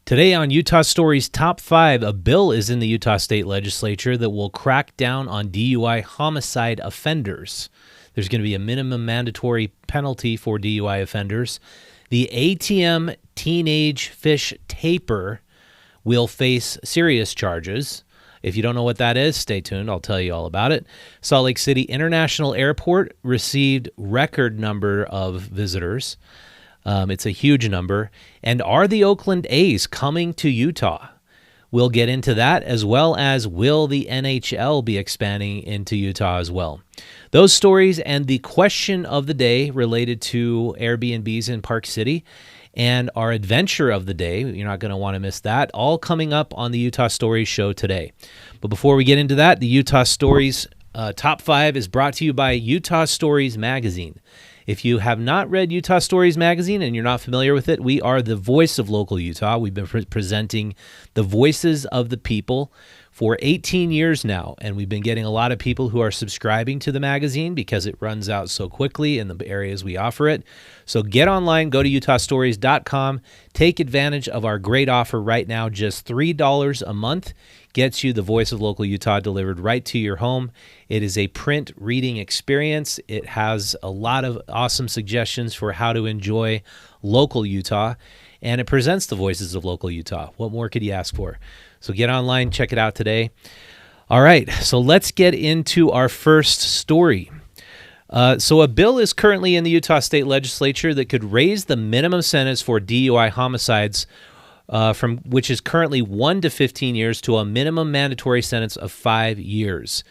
Today on Utah Stories Top 5, a bill is in the Utah State Legislature that will crack down on DUI homicide offenders. There's going to be a minimum mandatory penalty for DUI offenders. The ATM teenage fish taper will face serious charges. If you don't know what that is, stay tuned. I'll tell you all about it. Salt Lake City International Airport received record number of visitors. It's a huge number. And are the Oakland A's coming to Utah? We'll get into that, as well as will the NHL be expanding into Utah as well. Those stories and the question of the day related to Airbnbs in Park City and our adventure of the day, you're not going to want to miss that, all coming up on the Utah Stories show today. But before we get into that, the Utah Stories Top 5 is brought to you by Utah Stories Magazine. If you have not read Utah Stories Magazine and you're not familiar with it, we are the voice of local Utah. We've been presenting the voices of the people for 18 years now, and we've been getting a lot of people who are subscribing to the magazine because it runs out so quickly in the areas we offer it. So get online, go to utahstories.com, take advantage of our great offer right now. Just $3 a month gets you the voice of local Utah delivered right to your home. It is a print reading experience. It has a lot of awesome suggestions for how to enjoy local Utah, and it presents the voices of local Utah. What more could you ask for? So get online, check it out today. All right, so let's get into our first story. So a bill is currently in the Utah State Legislature that could raise the minimum sentence for DUI homicides from which is currently 1 to 15 years to a minimum mandatory sentence of 5 years.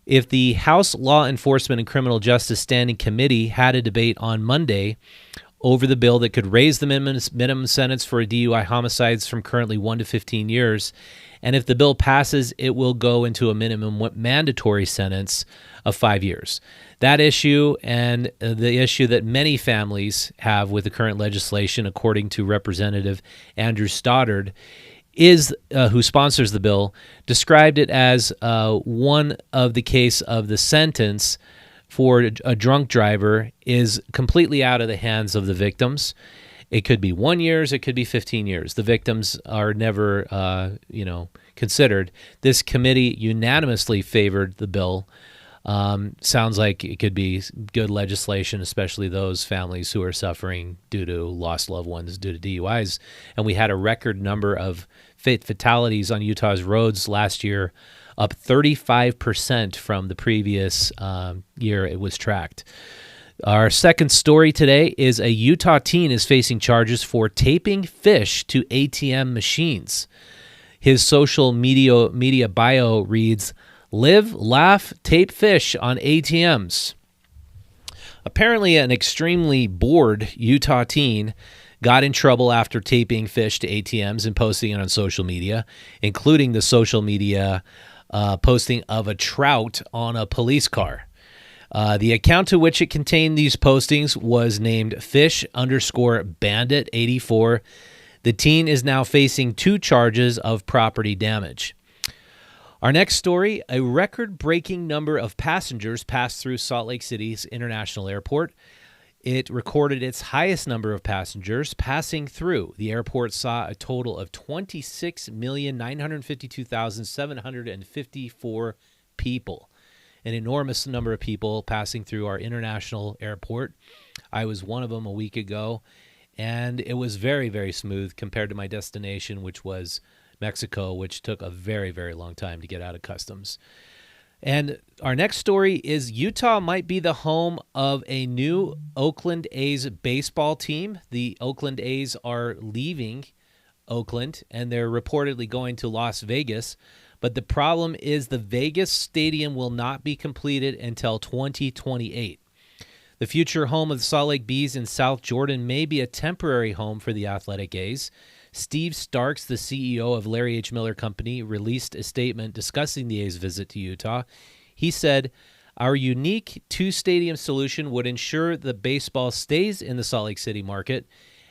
If the House Law Enforcement and Criminal Justice Standing Committee had a debate on Monday over the bill that could raise the minimum sentence for DUI homicides from currently 1 to 15 years, and if the bill passes, it will go into a minimum mandatory sentence of 5 years. That issue and the issue that many families have with the current legislation, according to Representative Andrew Stoddard, is who sponsors the bill, described it as one of the case of the sentence for a drunk driver is completely out of the hands of the victims. It could be 1 year, it could be 15 years. The victims are never, considered. This committee unanimously favored the bill. Sounds like it could be good legislation, especially those families who are suffering due to lost loved ones due to DUIs. And we had a record number of fatalities on Utah's roads last year, up 35% from the previous year it was tracked. Our second story today is a Utah teen is facing charges for taping fish to ATM machines. His social media bio reads, "Live, laugh, tape fish on ATMs." Apparently, an extremely bored Utah teen got in trouble after taping fish to ATMs and posting it on social media, including the social media posting of a trout on a police car. The account to which it contained these postings was named fish_bandit84. The teen is now facing 2 charges of property damage. Our next story, a record-breaking number of passengers passed through Salt Lake City's International Airport. It recorded its highest number of passengers passing through. The airport saw a total of 26,952,754 people, an enormous number of people passing through our international airport. I was one of them a week ago, and it was very, very smooth compared to my destination, which was Mexico, which took a very, very long time to get out of customs. And our next story is Utah might be the home of a new Oakland A's baseball team. The Oakland A's are leaving Oakland, and they're reportedly going to Las Vegas. But the problem is the Vegas stadium will not be completed until 2028. The future home of the Salt Lake Bees in South Jordan may be a temporary home for the Athletic A's. Steve Starks, the CEO of Larry H. Miller Company, released a statement discussing the A's visit to Utah. He said, "Our unique 2-stadium solution would ensure that baseball stays in the Salt Lake City market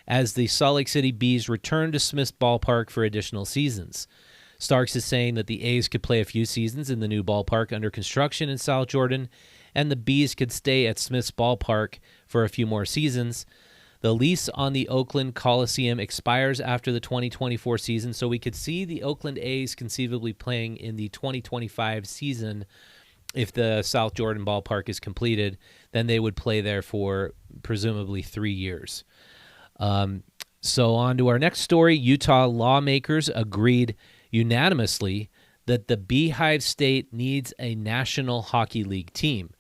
as the Salt Lake City Bees return to Smith's Ballpark for additional seasons." Starks is saying that the A's could play a few seasons in the new ballpark under construction in South Jordan, and the Bees could stay at Smith's Ballpark for a few more seasons. The lease on the Oakland Coliseum expires after the 2024 season, so we could see the Oakland A's conceivably playing in the 2025 season. If the South Jordan ballpark is completed, then they would play there for presumably 3 years. So on to our next story. Utah lawmakers agreed unanimously that the Beehive State needs a National Hockey League team.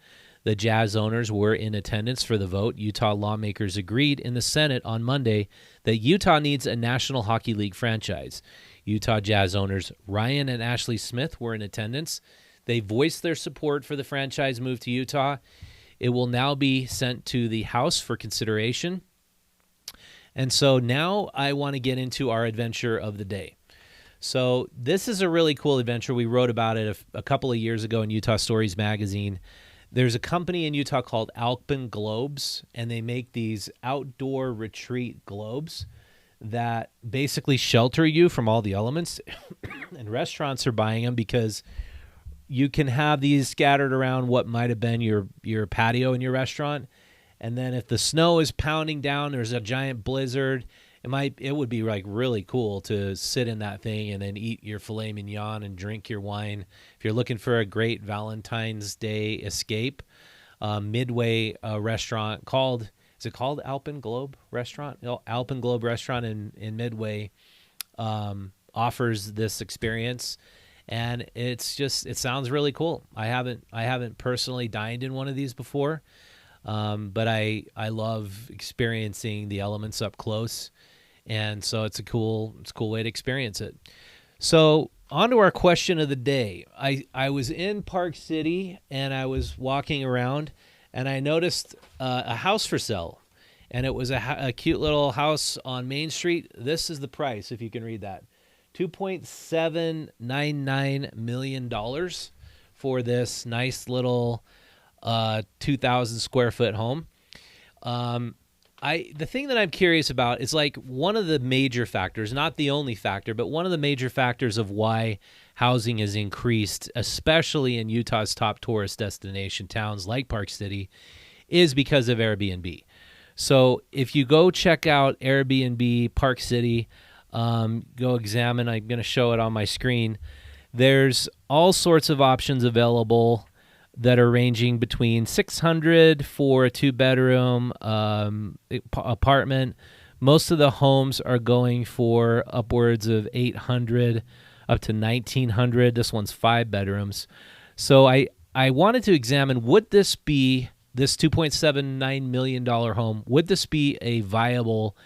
The Jazz owners were in attendance for the vote. Utah lawmakers agreed in the Senate on Monday that Utah needs a National Hockey League franchise. Utah Jazz owners Ryan and Ashley Smith were in attendance. They voiced their support for the franchise move to Utah. It will now be sent to the House for consideration. And so now I want to get into our adventure of the day. So this is a really cool adventure. We wrote about it a couple of years ago in Utah Stories magazine. There's a company in Utah called Alpen Globes, and they make these outdoor retreat globes that basically shelter you from all the elements. And restaurants are buying them because you can have these scattered around what might have been your patio in your restaurant. And then if the snow is pounding down, there's a giant blizzard, it would be like really cool to sit in that thing and then eat your filet mignon and drink your wine. If you're looking for a great Valentine's Day escape, Midway restaurant is it called Alpen Globe Restaurant? No, Alpen Globe Restaurant in Midway offers this experience, and it sounds really cool. I haven't personally dined in one of these before, but I love experiencing the elements up close. And so it's a cool way to experience it. So on to our question of the day. I was in Park City and I was walking around and I noticed a house for sale. And it was a cute little house on Main Street. This is the price, if you can read that. $2.799 million for this nice little 2,000 square foot home. The thing that I'm curious about is like one of the major factors, not the only factor, but one of the major factors of why housing has increased, especially in Utah's top tourist destination towns like Park City, is because of Airbnb. So if you go check out Airbnb Park City, go examine, I'm going to show it on my screen. There's all sorts of options available that are ranging between $600 for a 2-bedroom apartment. Most of the homes are going for upwards of $800 up to $1,900. This one's 5 bedrooms. So I wanted to examine, would this $2.79 million home, would this be a viable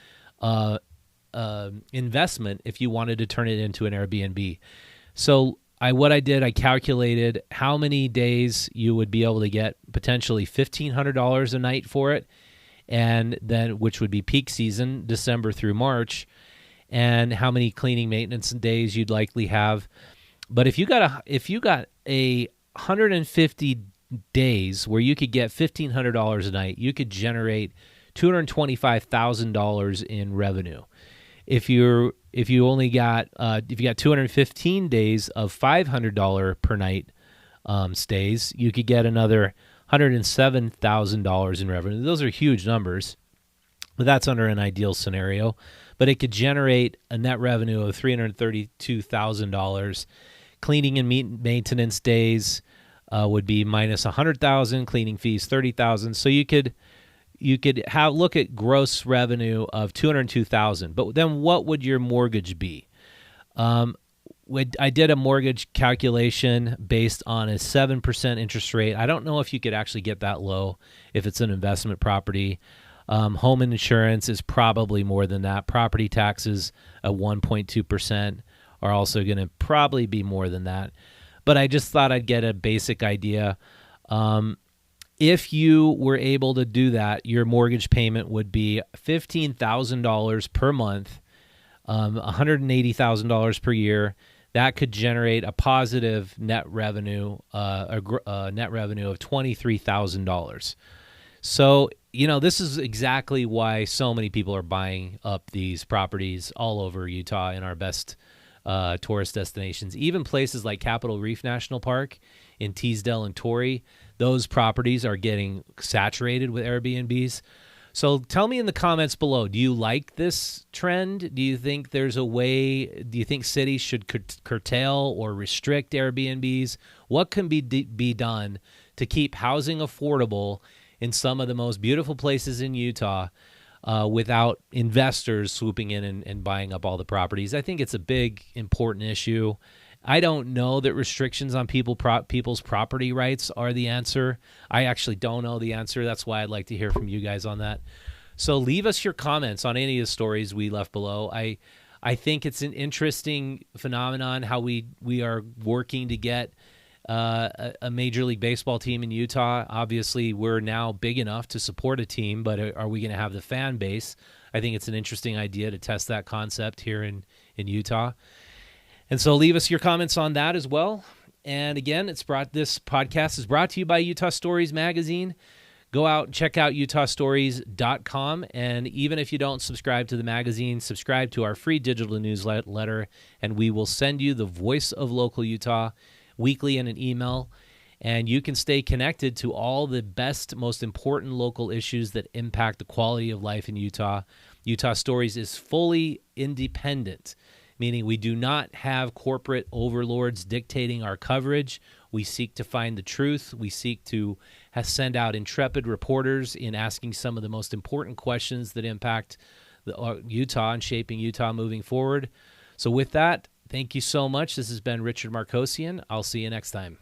investment if you wanted to turn it into an Airbnb? So I calculated how many days you would be able to get potentially $1,500 a night for it, and then which would be peak season, December through March, and how many cleaning maintenance days you'd likely have. But if you got a 150 days where you could get $1,500 a night, you could generate $225,000 in revenue. If you got 215 days of $500 per night stays, you could get another $107,000 in revenue. Those are huge numbers, but that's under an ideal scenario. But it could generate a net revenue of $332,000. Cleaning and maintenance days would be minus $100,000. Cleaning fees $30,000. So you could look at gross revenue of $202,000. But then what would your mortgage be? I did a mortgage calculation based on a 7% interest rate. I don't know if you could actually get that low if it's an investment property. Home insurance is probably more than that. Property taxes at 1.2% are also going to probably be more than that. But I just thought I'd get a basic idea. If you were able to do that, your mortgage payment would be $15,000 per month, $180,000 per year. That could generate a positive net revenue, net revenue of $23,000. So, this is exactly why so many people are buying up these properties all over Utah in our best tourist destinations. Even places like Capitol Reef National Park in Teasdale and Torrey, those properties are getting saturated with Airbnbs. So tell me in the comments below, do you like this trend? Do you think there's a way, do you think cities should curtail or restrict Airbnbs? What can be done to keep housing affordable in some of the most beautiful places in Utah without investors swooping in and buying up all the properties? I think it's a big, important issue. I don't know that restrictions on people's property rights are the answer. I actually don't know the answer. That's why I'd like to hear from you guys on that. So leave us your comments on any of the stories we left below. I think it's an interesting phenomenon how we are working to get a Major League Baseball team in Utah. Obviously, we're now big enough to support a team, but are we going to have the fan base? I think it's an interesting idea to test that concept here in Utah. And so leave us your comments on that as well. And again, this podcast is brought to you by Utah Stories Magazine. Go out and check out utahstories.com. And even if you don't subscribe to the magazine, subscribe to our free digital newsletter, and we will send you the voice of local Utah weekly in an email. And you can stay connected to all the best, most important local issues that impact the quality of life in Utah. Utah Stories is fully independent, meaning we do not have corporate overlords dictating our coverage. We seek to find the truth. We seek to send out intrepid reporters in asking some of the most important questions that impact Utah and shaping Utah moving forward. So with that, thank you so much. This has been Richard Markosian. I'll see you next time.